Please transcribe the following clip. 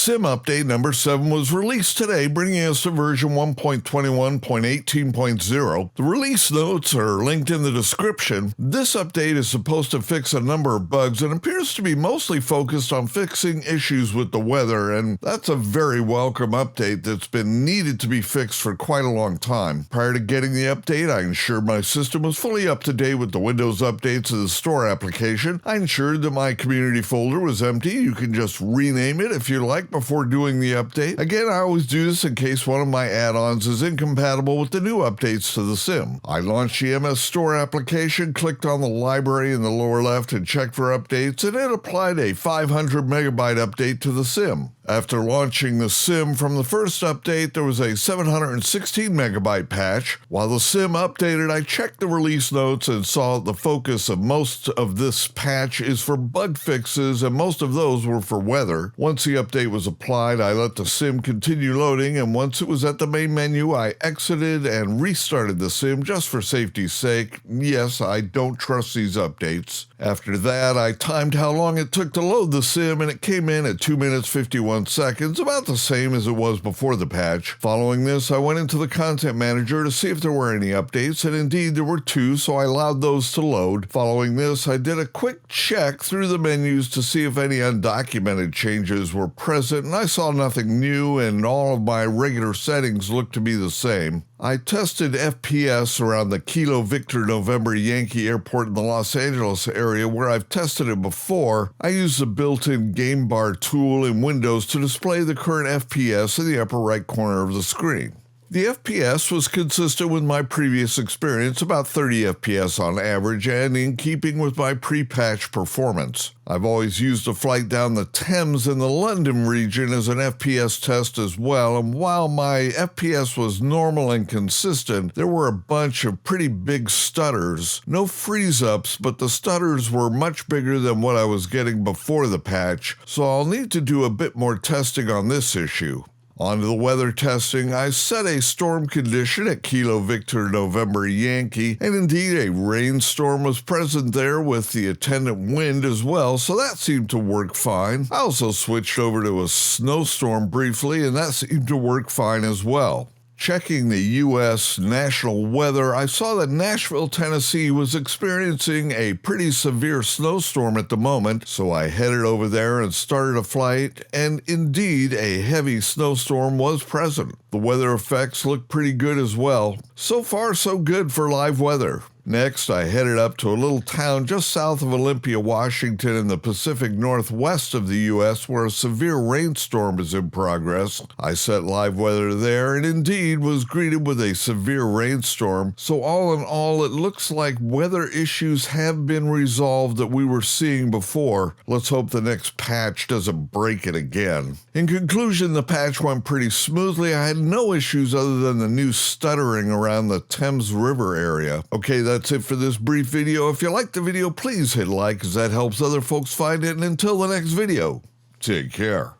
SIM update number 7 was released today, bringing us to version 1.21.18.0. The release notes are linked in the description. This update is supposed to fix a number of bugs and appears to be mostly focused on fixing issues with the weather, and that's a very welcome update that's been needed to be fixed for quite a long time. Prior to getting the update, I ensured my system was fully up to date with the Windows updates of the store application. I ensured that my community folder was empty. You can just rename it if you like before doing the update. Again, I always do this in case one of my add-ons is incompatible with the new updates to the SIM. I launched the MS Store application, clicked on the library in the lower left and checked for updates, and it applied a 500 megabyte update to the SIM. After launching the SIM from the first update, there was a 716 megabyte patch. While the SIM updated, I checked the release notes and saw the focus of most of this patch is for bug fixes, and most of those were for weather. Once the update was applied, I let the SIM continue loading, and once it was at the main menu, I exited and restarted the SIM just for safety's sake. Yes, I don't trust these updates. After that, I timed how long it took to load the SIM, and it came in at 2 minutes 51 seconds, about the same as it was before the patch. Following this, I went into the Content Manager to see if there were any updates, and indeed there were 2, so I allowed those to load. Following this, I did a quick check through the menus to see if any undocumented changes were present, and I saw nothing new, and all of my regular settings looked to be the same. I tested FPS around the Kilo Victor November Yankee Airport in the Los Angeles area where I've tested it before. I used the built-in game bar tool in Windows to display the current FPS in the upper right corner of the screen. The FPS was consistent with my previous experience, about 30 FPS on average, and in keeping with my pre-patch performance. I've always used a flight down the Thames in the London region as an FPS test as well, and while my FPS was normal and consistent, there were a bunch of pretty big stutters. No freeze-ups, but the stutters were much bigger than what I was getting before the patch, so I'll need to do a bit more testing on this issue. On to the weather testing, I set a storm condition at Kilo Victor November Yankee, and indeed a rainstorm was present there with the attendant wind as well, so that seemed to work fine. I also switched over to a snowstorm briefly, and that seemed to work fine as well. Checking the U.S. national weather, I saw that Nashville, Tennessee was experiencing a pretty severe snowstorm at the moment, so I headed over there and started a flight, and indeed a heavy snowstorm was present. The weather effects looked pretty good as well. So far, so good for live weather. Next, I headed up to a little town just south of Olympia, Washington in the Pacific Northwest of the U.S. where a severe rainstorm is in progress. I set live weather there and indeed was greeted with a severe rainstorm. So all in all, it looks like weather issues have been resolved that we were seeing before. Let's hope the next patch doesn't break it again. In conclusion, the patch went pretty smoothly. I had no issues other than the new stuttering around the Thames River area. Okay, that's it for this brief video. If you liked the video, please hit like, as that helps other folks find it. And until the next video, take care.